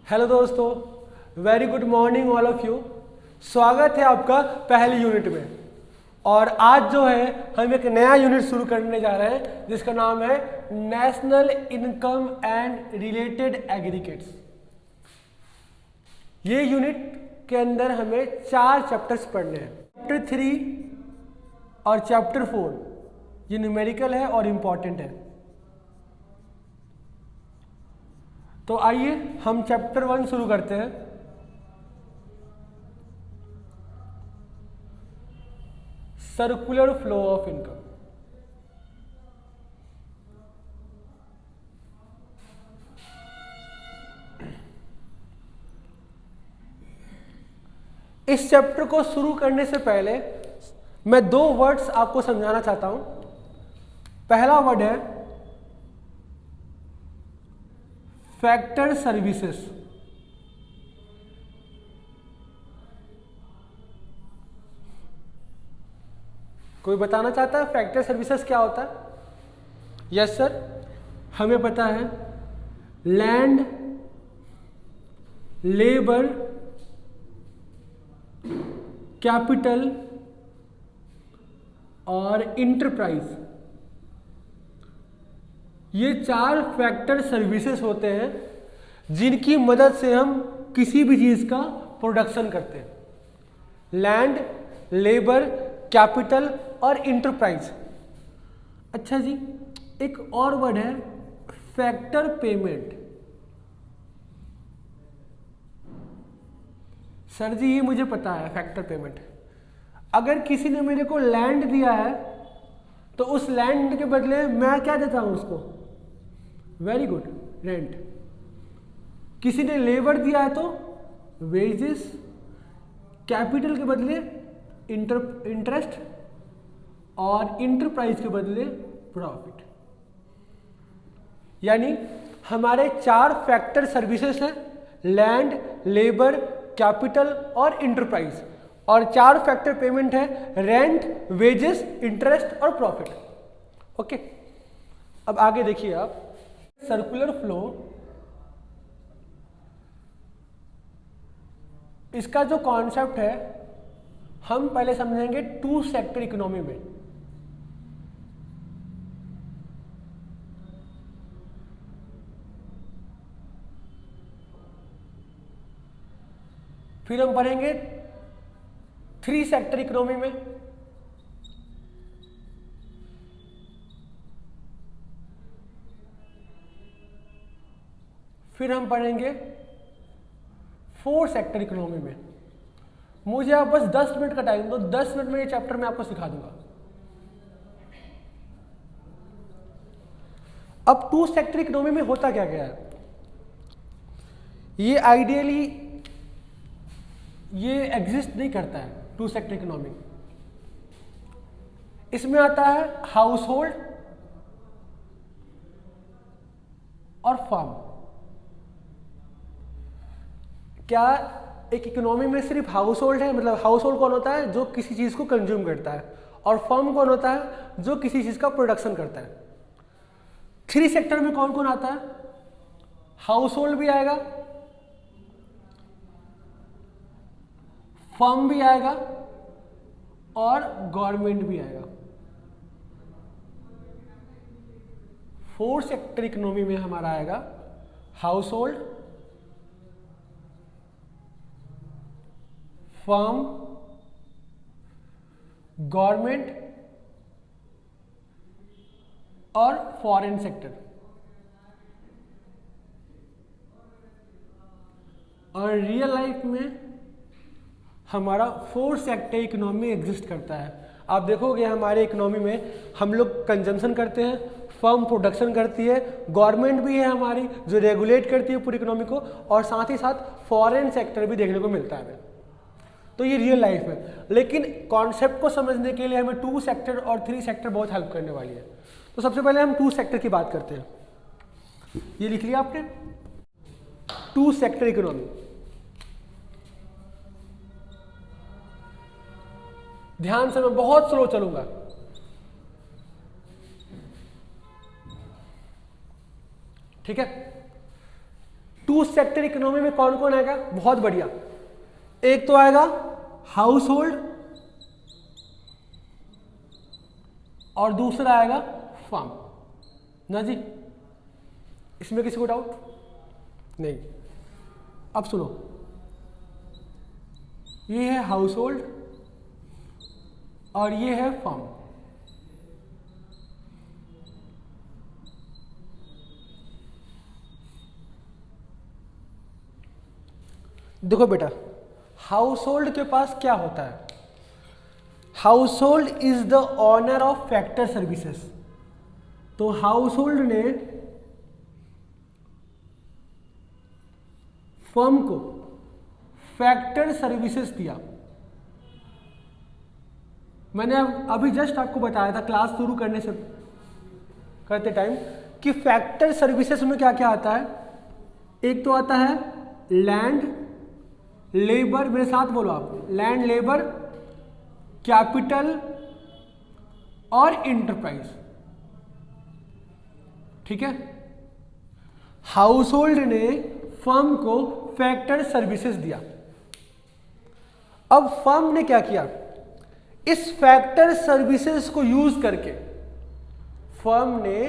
Hello दोस्तों, very good morning all of you. स्वागत है आपका पहली यूनिट में। और आज जो है हम एक नया यूनिट शुरू करने जा रहे हैं जिसका नाम है national income and related aggregates. ये यूनिट के अंदर हमें 4 चैप्टर्स पढ़ने हैं। चैप्टर 3 और चैप्टर 4 ये न्यूमेरिकल है और इम्पॉर्टेंट है। तो आइए हम चैप्टर 1 शुरू करते हैं। Circular flow of income. इस चैप्टर को शुरू करने से पहले मैं 2 वर्ड्स आपको समझाना चाहता हूं। पहला वर्ड है फैक्टर सर्विसेज। कोई बताना चाहता है फैक्टर सर्विसेज क्या होता है? यस सर, हमें पता है लैंड, लेबर, कैपिटल और इंटरप्राइज, ये 4 फैक्टर सर्विसेज होते हैं जिनकी मदद से हम किसी भी चीज का प्रोडक्शन करते हैं। लैंड, लेबर, कैपिटल और इंटरप्राइज। अच्छा जी, एक और वर्ड है फैक्टर पेमेंट। सर जी ये मुझे पता है फैक्टर पेमेंट। अगर किसी ने मेरे को लैंड दिया है तो उस लैंड के बदले मैं क्या देता हूं उसको? Very good, rent. किसी ने लेबर दिया है तो वेजेस, कैपिटल के बदले इंटरेस्ट और इंटरप्राइज के बदले प्रॉफिट। यानी हमारे 4 फैक्टर सर्विसेज हैं, लैंड, लेबर, कैपिटल और इंटरप्राइज। और 4 फैक्टर पेमेंट है रेंट, वेजेस, इंटरेस्ट और प्रॉफिट। ओके, अब आगे देखिए आप। सर्कुलर फ्लो, इसका जो कॉन्सेप्ट है हम पहले समझेंगे 2 सेक्टर इकोनॉमी में। फिर हम पढ़ेंगे 3 सेक्टर इकोनॉमी में। फिर हम पढ़ेंगे 4 सेक्टर इकोनॉमी में। मुझे आप बस 10 मिनट का टाइम दो, 10 मिनट में ये चैप्टर मैं आपको सिखा दूंगा। अब 2 सेक्टर इकोनॉमी में होता क्या क्या है? ये आइडियली ये एग्जिस्ट नहीं करता है 2 सेक्टर इकोनॉमी। इसमें आता है हाउस होल्ड और फार्म। क्या एक इकोनॉमी में सिर्फ हाउस होल्ड है? मतलब हाउस होल्ड कौन होता है? जो किसी चीज को कंज्यूम करता है। और फर्म कौन होता है? जो किसी चीज का प्रोडक्शन करता है। 3 सेक्टर में कौन कौन आता है? हाउस होल्ड भी आएगा, फर्म भी आएगा और गवर्नमेंट भी आएगा। 4 सेक्टर इकोनॉमी में हमारा आएगा हाउस होल्ड, फर्म, गवर्नमेंट और फॉरेन सेक्टर। और रियल लाइफ में हमारा 4 सेक्टर इकोनॉमी एग्जिस्ट करता है। आप देखोगे हमारे इकोनॉमी में हम लोग कंजम्पशन करते हैं, फर्म प्रोडक्शन करती है, गवर्नमेंट भी है हमारी जो रेगुलेट करती है पूरी इकोनॉमी को, और साथ ही साथ फॉरेन सेक्टर भी देखने को मिलता है। तो ये रियल लाइफ है। लेकिन कॉन्सेप्ट को समझने के लिए हमें 2 सेक्टर और 3 सेक्टर बहुत हेल्प करने वाली है। तो सबसे पहले हम 2 सेक्टर की बात करते हैं। ये लिख लिया आपने, 2 सेक्टर इकोनॉमी। ध्यान से, मैं बहुत स्लो चलूंगा। ठीक है, टू सेक्टर इकोनॉमी में कौन कौन आएगा? बहुत बढ़िया। एक तो आएगा हाउस होल्ड और दूसरा आएगा फार्म ना जी। इसमें किसी को डाउट नहीं? अब सुनो, ये है हाउस होल्ड और ये है फार्म। देखो बेटा, हाउस होल्ड के पास क्या होता है? Household is the owner of factor services. तो हाउस होल्ड ने फर्म को फैक्टर सर्विसेज दिया। मैंने अभी जस्ट आपको बताया था क्लास शुरू करते टाइम कि फैक्टर सर्विसेज में क्या क्या आता है। एक तो आता है लैंड, लेबर, मेरे साथ बोलो आप, लैंड, लेबर, कैपिटल और इंटरप्राइज। ठीक है। हाउस होल्ड ने फर्म को फैक्टर सर्विसेज दिया। अब फर्म ने क्या किया? इस फैक्टर सर्विसेज को यूज करके, फर्म ने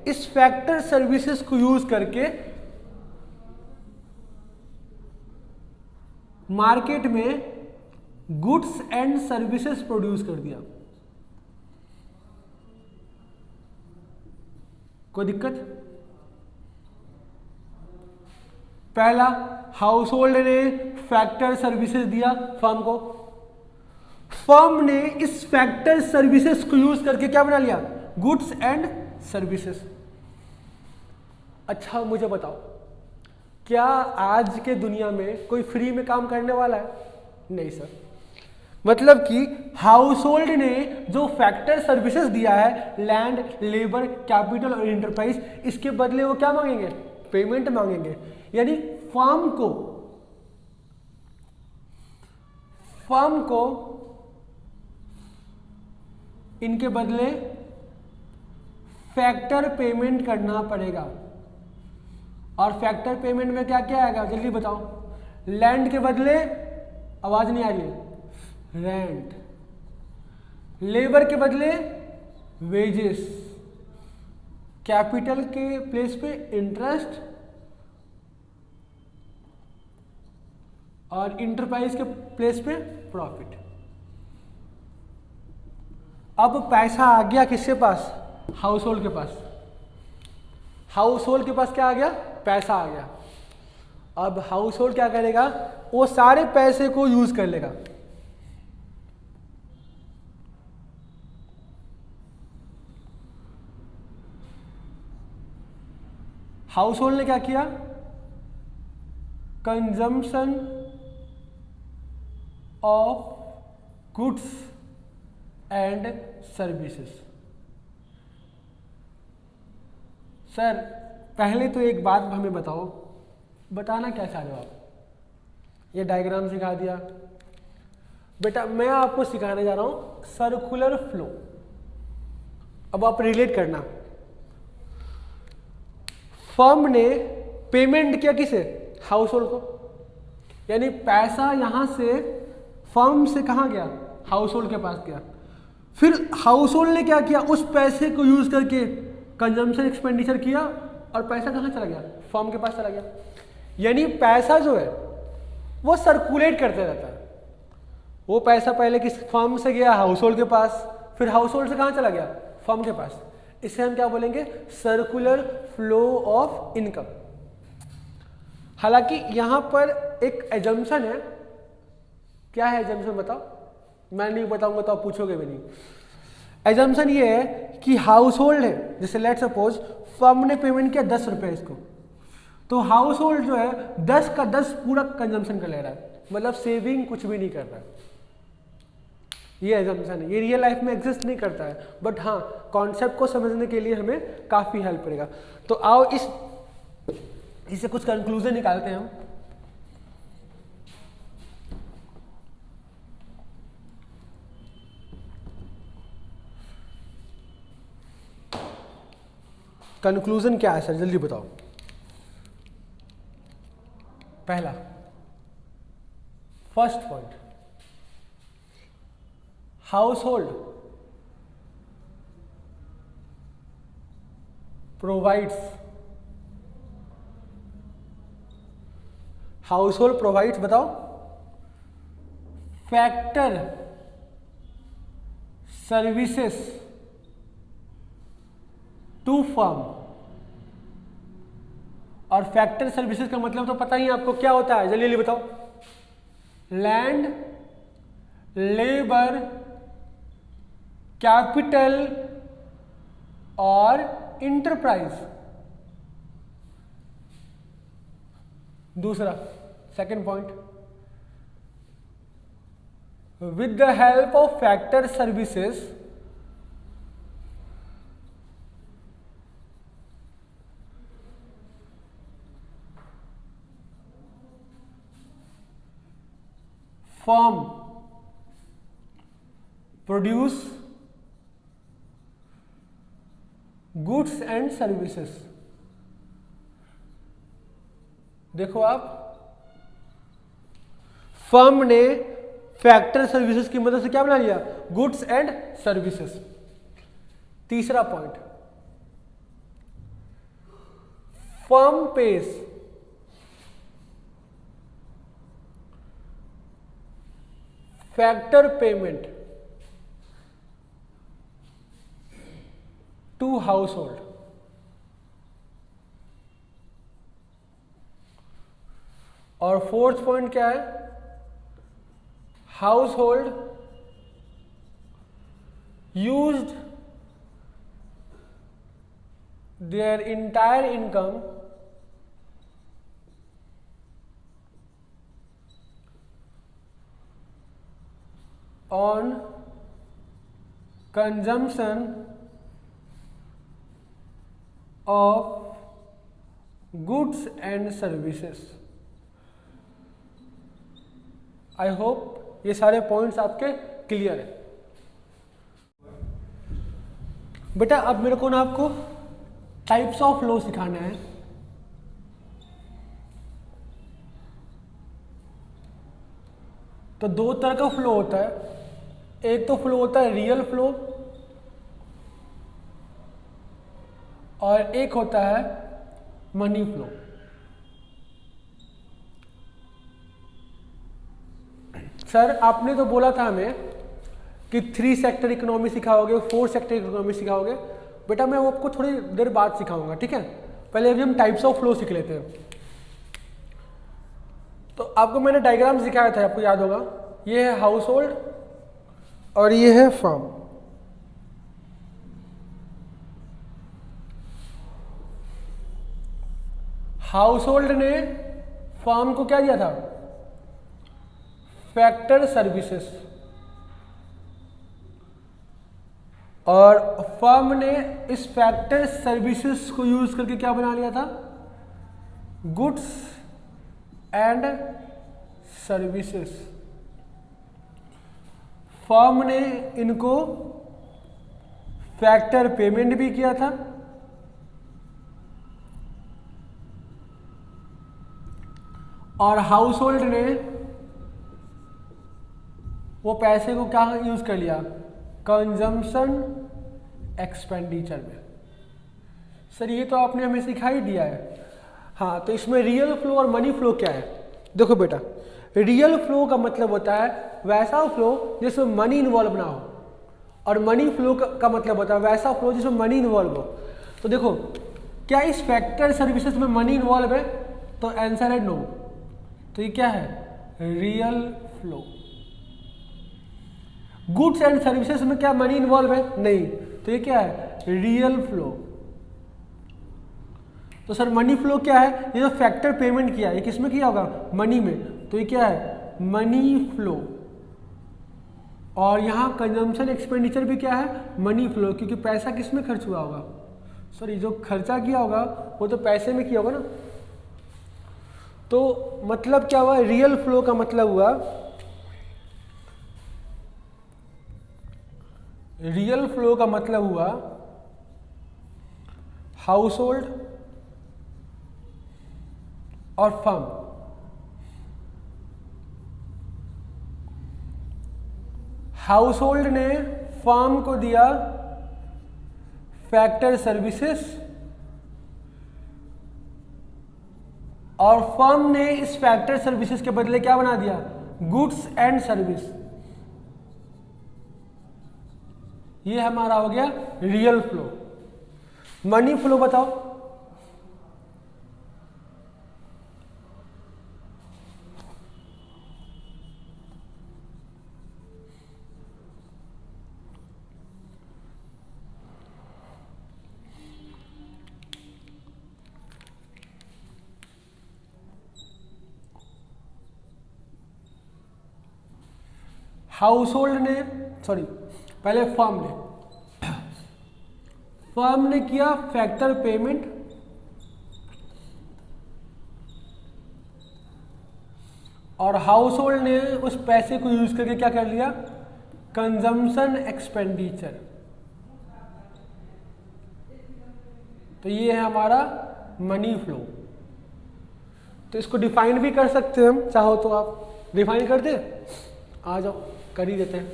इस फैक्टर सर्विसेज को यूज करके मार्केट में गुड्स एंड सर्विसेज प्रोड्यूस कर दिया। कोई दिक्कत? पहला, हाउस होल्ड ने फैक्टर सर्विसेज दिया फर्म को। फर्म ने इस फैक्टर सर्विसेज को यूज करके क्या बना लिया? Goods and services. अच्छा मुझे बताओ, क्या आज के दुनिया में कोई फ्री में काम करने वाला है? नहीं सर। मतलब कि हाउस होल्ड ने जो फैक्टर सर्विसेज दिया है, लैंड, लेबर, कैपिटल और इंटरप्राइज, इसके बदले वो क्या मांगेंगे? पेमेंट मांगेंगे। यानी फर्म को इनके बदले फैक्टर पेमेंट करना पड़ेगा। और फैक्टर पेमेंट में क्या क्या आएगा जल्दी बताओ? लैंड के बदले, आवाज नहीं आ रही है, रेंट, लेबर के बदले वेजेस, कैपिटल के प्लेस पे इंटरेस्ट और इंटरप्राइज के प्लेस पे प्रॉफिट। अब पैसा आ गया किसके पास? हाउस होल्ड के पास। हाउस होल्ड के पास क्या आ गया? पैसा आ गया। अब हाउस होल्ड क्या करेगा? वो सारे पैसे को यूज कर लेगा। हाउस होल्ड ने क्या किया? Consumption of goods and services. Sir पहले तो एक बात हमें बताओ, बताना क्या चाह रहे हो आप? ये डायग्राम सिखा दिया बेटा, मैं आपको सिखाने जा रहा हूं सर्कुलर फ्लो। अब आप रिलेट करना। फर्म ने पेमेंट किया किसे? हाउस होल्ड को। यानी पैसा यहां से फर्म से कहां गया? हाउस होल्ड के पास गया। फिर हाउस होल्ड ने क्या किया? उस पैसे को यूज करके कंजम्पशन एक्सपेंडिचर किया और पैसा कहां चला गया? फर्म के पास चला गया। यानी पैसा जो है वो सर्कुलेट करते रहता है। वो पैसा पहले किस फर्म से गया? हाउस होल्ड के पास। फिर हाउस होल्ड से कहां चला गया? फर्म के पास। इसे हम क्या बोलेंगे? Circular flow of income. हालांकि यहां पर एक एजम्पशन है। क्या है एजम्पशन बताओ? मैं नहीं बताऊंगा तो आप पूछोगे भी नहीं। एजम्पशन ये है कि हाउस होल्ड है, जैसे लेट सपोज फर्म ने पेमेंट किया 10 रुपए इसको, तो हाउस होल्ड जो है 10 का 10 पूरा कंजम्पशन कर ले रहा है, मतलब सेविंग कुछ भी नहीं कर रहा है। ये एजम्पशन है, ये रियल लाइफ में एग्जिस्ट नहीं करता है, बट हाँ कॉन्सेप्ट को समझने के लिए हमें काफी हेल्प करेगा। तो आओ इससे कुछ कंक्लूजन निकालते हैं हम। कंक्लूजन क्या है सर, जल्दी बताओ। पहला first point, household provides, household provides बताओ फैक्टर सर्विसेज टू फर्म। और फैक्टर सर्विसेज का मतलब तो पता ही है आपको क्या होता है, जल्दी जल्दी बताओ। लैंड, लेबर, कैपिटल और इंटरप्राइज। दूसरा second point, with the help of factor services firm produce goods and services। देखो आप, फर्म ने फैक्टर सर्विसेज की मदद से क्या बना लिया, गुड्स एंड सर्विसेज। तीसरा point, firm pays factor payment to household. और फोर्थ पॉइंट क्या है, household used their entire income on consumption of goods and services। I hope ये सारे पॉइंट्स आपके क्लियर है। बेटा अब मेरे को ना आपको टाइप्स ऑफ फ्लो सिखाना है। तो दो तरह का फ्लो होता है, एक तो फ्लो होता है रियल फ्लो और एक होता है मनी फ्लो। सर आपने तो बोला था हमें कि 3 सेक्टर इकोनॉमी सिखाओगे, 4 सेक्टर इकोनॉमी सिखाओगे। बेटा मैं वो आपको थोड़ी देर बाद सिखाऊंगा, ठीक है। पहले अभी हम टाइप्स ऑफ फ्लो सीख लेते हैं। तो आपको मैंने डायग्राम सिखाया था, आपको याद होगा। ये है हाउस होल्ड और ये है फर्म। हाउस होल्ड ने फर्म को क्या दिया था, फैक्टर सर्विसेज, और फर्म ने इस फैक्टर सर्विसेज को यूज करके क्या बना लिया था, गुड्स एंड सर्विसेज। फर्म ने इनको फैक्टर पेमेंट भी किया था और हाउस होल्ड ने वो पैसे को क्या यूज कर लिया, कंजम्पशन एक्सपेंडिचर में। सर ये तो आपने हमें सिखा ही दिया है। हाँ तो इसमें रियल फ्लो और मनी फ्लो क्या है, देखो बेटा रियल फ्लो का मतलब होता है वैसा फ्लो जिसमें मनी इन्वॉल्व ना हो, और मनी फ्लो का मतलब होता है वैसा फ्लो जिसमें मनी इन्वॉल्व हो। तो देखो क्या इस फैक्टर सर्विसेज में मनी इन्वॉल्व है, तो आंसर है नो। तो ये क्या है, real flow. Goods and services में क्या मनी इन्वॉल्व है, नहीं, तो ये क्या है, रियल फ्लो। तो सर मनी फ्लो क्या है, ये जो फैक्टर पेमेंट किया ये किसमें किया होगा, मनी में, तो ये क्या है, मनी फ्लो। और यहाँ कंजम्पशन एक्सपेंडिचर भी क्या है, मनी फ्लो, क्योंकि पैसा किसमें खर्च हुआ होगा, सर ये जो खर्चा किया होगा वो तो पैसे में किया होगा ना। तो मतलब क्या हुआ, रियल फ्लो का मतलब हुआ, रियल फ्लो का मतलब हुआ हाउस होल्ड और फर्म हाउस होल्ड ने फर्म को दिया फैक्टर सर्विसेज और फर्म ने इस फैक्टर सर्विसेज के बदले क्या बना दिया, गुड्स एंड सर्विस। ये हमारा हो गया रियल फ्लो। मनी फ्लो बताओ। हाउस होल्ड ने, सॉरी पहले फर्म ने किया फैक्टर पेमेंट और हाउस होल्ड ने उस पैसे को यूज करके क्या कर लिया, कंजम्पशन एक्सपेंडिचर। तो ये है हमारा मनी फ्लो। तो इसको डिफाइन भी कर सकते हैं हम, चाहो तो आप डिफाइन कर दे, आ जाओ कर ही देते हैं।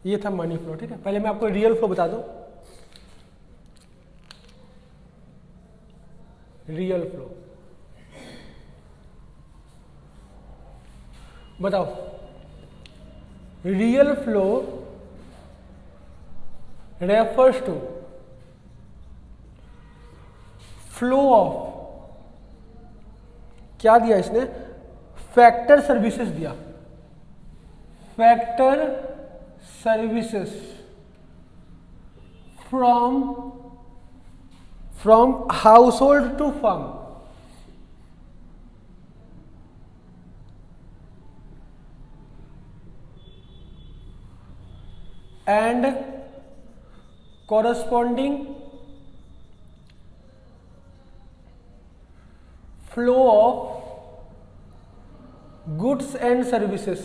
ये था मनी फ्लो, ठीक है। पहले मैं आपको रियल फ्लो बता दूं। रियल फ्लो बताओ। Real flow refers to flow of, क्या दिया इसने, फैक्टर सर्विसेज दिया, factor services from household to firm and corresponding flow of goods and services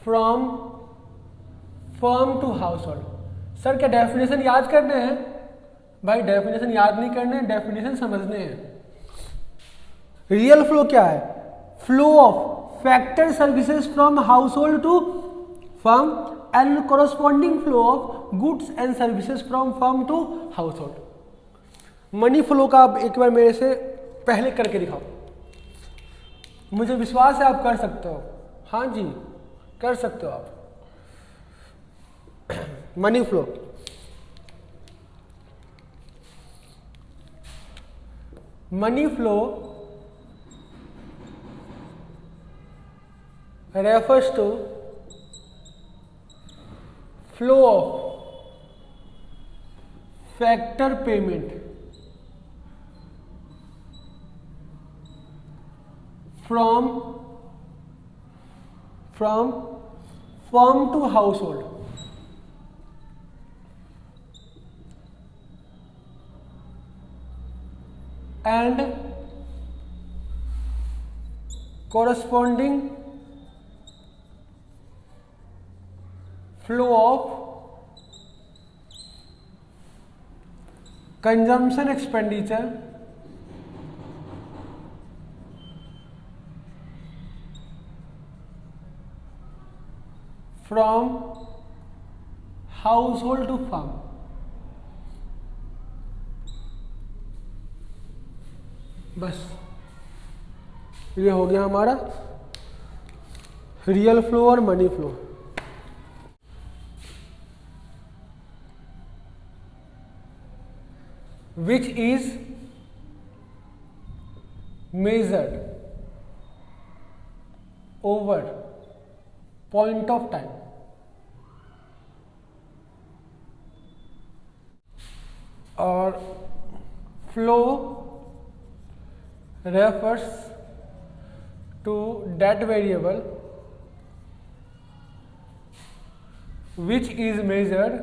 from firm to household। Sir क्या definition याद करने हैं? भाई डेफिनेशन याद नहीं करने, डेफिनेशन समझने हैं। रियल फ्लो क्या है? Flow of factor services from household to firm and corresponding flow of goods and services from firm to household. Money flow का आप एक बार मेरे से पहले करके दिखाओ, मुझे विश्वास है आप कर सकते हो। हाँ जी कर सकते हो आप। Money flow, money flow refers to flow of factor payment from firm to household and corresponding flow of consumption expenditure from household to farm। बस ये हो गया हमारा रियल फ्लो और money flow. which is measured over point of time और flow refers to that variable which is measured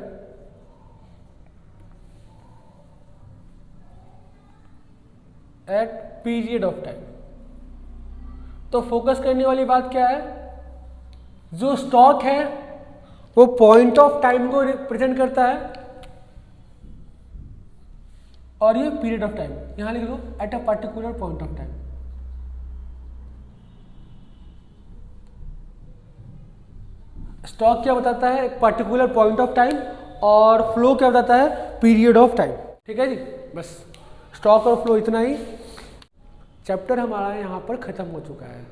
at period of time. तो focus करने वाली बात क्या है? जो स्टॉक है वो पॉइंट ऑफ टाइम को रिप्रेजेंट करता है, और ये पीरियड ऑफ टाइम, यहां लिख दो at a particular point of time. Stock क्या बताता है, एक पर्टिकुलर पॉइंट ऑफ टाइम, और फ्लो क्या बताता है, पीरियड ऑफ टाइम। ठीक है जी, बस स्टॉक और फ्लो इतना ही। चैप्टर हमारा यहाँ पर ख़त्म हो चुका है,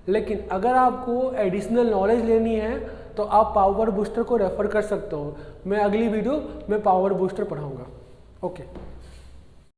लेकिन अगर आपको एडिशनल नॉलेज लेनी है तो आप पावर बूस्टर को रेफर कर सकते हो। मैं अगली वीडियो में पावर बूस्टर पढ़ाऊँगा। ओके।